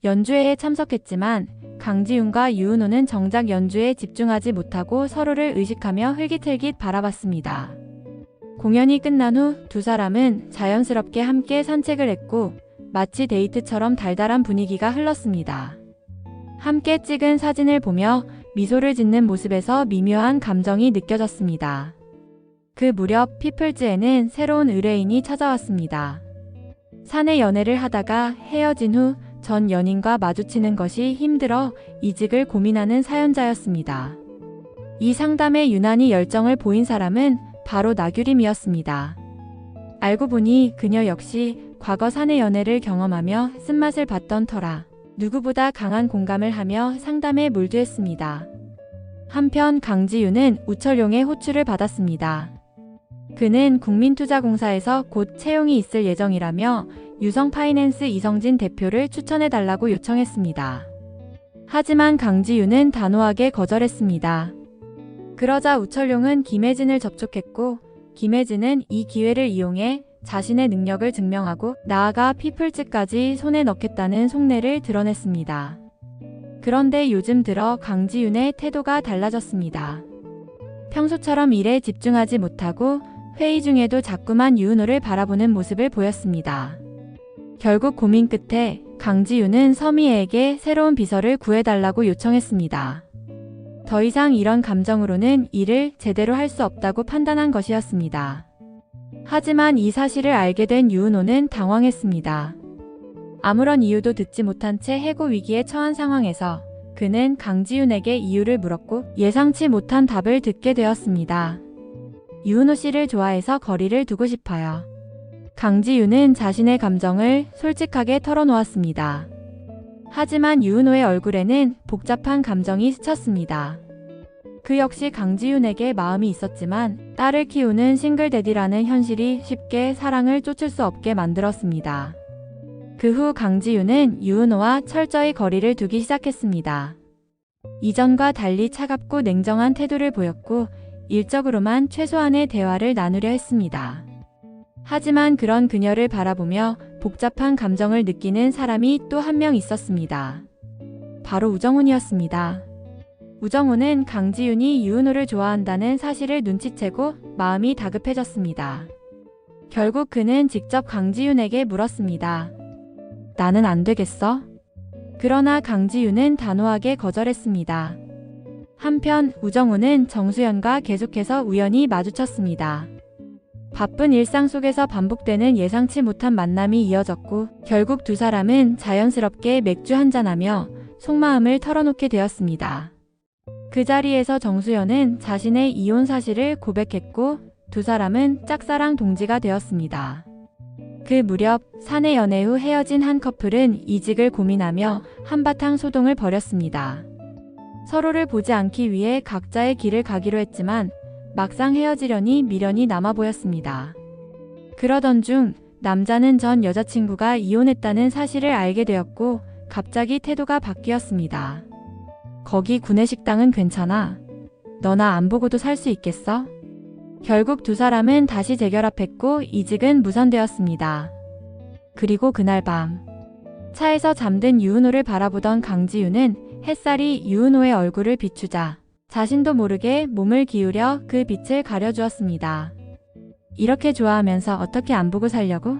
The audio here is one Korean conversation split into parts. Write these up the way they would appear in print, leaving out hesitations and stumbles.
연주회에 참석했지만 강지윤과 유은호는 정작 연주에 집중하지 못하고 서로를 의식하며 흘깃흘깃 바라봤습니다. 공연이 끝난 후 두 사람은 자연스럽게 함께 산책을 했고 마치 데이트처럼 달달한 분위기가 흘렀습니다. 함께 찍은 사진을 보며 미소를 짓는 모습에서 미묘한 감정이 느껴졌습니다. 그 무렵 피플즈에는 새로운 의뢰인이 찾아왔습니다. 사내 연애를 하다가 헤어진 후 전 연인과 마주치는 것이 힘들어 이직을 고민하는 사연자였습니다. 이 상담에 유난히 열정을 보인 사람은 바로 나규림이었습니다. 알고 보니 그녀 역시 과거 사내 연애를 경험하며 쓴맛을 봤던 터라 누구보다 강한 공감을 하며 상담에 몰두했습니다. 한편 강지윤은 우철용의 호출을 받았습니다. 그는 국민투자공사에서 곧 채용이 있을 예정이라며 유성파이낸스 이성진 대표를 추천해달라고 요청했습니다. 하지만 강지윤은 단호하게 거절했습니다. 그러자 우철용은 김혜진을 접촉했고 김혜진은 이 기회를 이용해 자신의 능력을 증명하고 나아가 피플즈까지 손에 넣겠다는 속내를 드러냈습니다. 그런데 요즘 들어 강지윤의 태도가 달라졌습니다. 평소처럼 일에 집중하지 못하고 회의 중에도 자꾸만 유은호를 바라보는 모습을 보였습니다. 결국 고민 끝에 강지윤은 서미애에게 새로운 비서를 구해달라고 요청했습니다. 더 이상 이런 감정으로는 일을 제대로 할 수 없다고 판단한 것이었습니다. 하지만 이 사실을 알게 된 유은호는 당황했습니다. 아무런 이유도 듣지 못한 채 해고 위기에 처한 상황에서 그는 강지윤에게 이유를 물었고 예상치 못한 답을 듣게 되었습니다. 유은호 씨를 좋아해서 거리를 두고 싶어요. 강지윤은 자신의 감정을 솔직하게 털어놓았습니다. 하지만 유은호의 얼굴에는 복잡한 감정이 스쳤습니다. 그 역시 강지윤에게 마음이 있었지만 딸을 키우는 싱글데디라는 현실이 쉽게 사랑을 쫓을 수 없게 만들었습니다. 그 후 강지윤은 유은호와 철저히 거리를 두기 시작했습니다. 이전과 달리 차갑고 냉정한 태도를 보였고 일적으로만 최소한의 대화를 나누려 했습니다. 하지만 그런 그녀를 바라보며 복잡한 감정을 느끼는 사람이 또 한 명 있었습니다. 바로 우정훈이었습니다. 우정훈은 강지윤이 유은호를 좋아한다는 사실을 눈치채고 마음이 다급해졌습니다. 결국 그는 직접 강지윤에게 물었습니다. 나는 안 되겠어? 그러나 강지윤은 단호하게 거절했습니다. 한편 우정훈은 정수연과 계속해서 우연히 마주쳤습니다. 바쁜 일상 속에서 반복되는 예상치 못한 만남이 이어졌고 결국 두 사람은 자연스럽게 맥주 한잔하며 속마음을 털어놓게 되었습니다. 그 자리에서 정수연은 자신의 이혼 사실을 고백했고 두 사람은 짝사랑 동지가 되었습니다. 그 무렵 사내 연애 후 헤어진 한 커플은 이직을 고민하며 한바탕 소동을 벌였습니다. 서로를 보지 않기 위해 각자의 길을 가기로 했지만 막상 헤어지려니 미련이 남아 보였습니다. 그러던 중 남자는 전 여자친구가 이혼했다는 사실을 알게 되었고 갑자기 태도가 바뀌었습니다. 거기 구내식당은 괜찮아. 너나 안 보고도 살 수 있겠어? 결국 두 사람은 다시 재결합했고 이직은 무산되었습니다. 그리고 그날 밤 차에서 잠든 유은호를 바라보던 강지윤은 햇살이 유은호의 얼굴을 비추자 자신도 모르게 몸을 기울여 그 빛을 가려주었습니다. 이렇게 좋아하면서 어떻게 안 보고 살려고?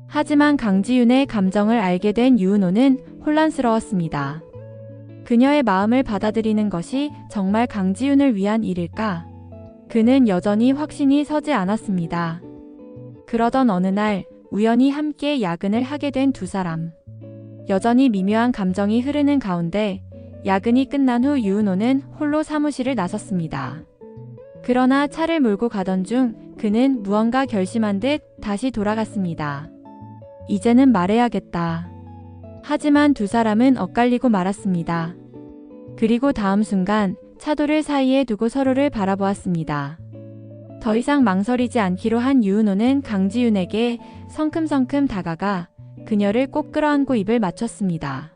하지만 강지윤의 감정을 알게 된 유은호는 혼란스러웠습니다. 그녀의 마음을 받아들이는 것이 정말 강지윤을 위한 일일까? 그는 여전히 확신이 서지 않았습니다. 그러던 어느 날 우연히 함께 야근을 하게 된 두 사람. 여전히 미묘한 감정이 흐르는 가운데 야근이 끝난 후 유은호는 홀로 사무실을 나섰습니다. 그러나 차를 몰고 가던 중 그는 무언가 결심한 듯 다시 돌아갔습니다. 이제는 말해야겠다. 하지만 두 사람은 엇갈리고 말았습니다. 그리고 다음 순간 차도를 사이에 두고 서로를 바라보았습니다. 더 이상 망설이지 않기로 한 유은호는 강지윤에게 성큼성큼 다가가 그녀를 꼭 끌어안고 입을 맞췄습니다.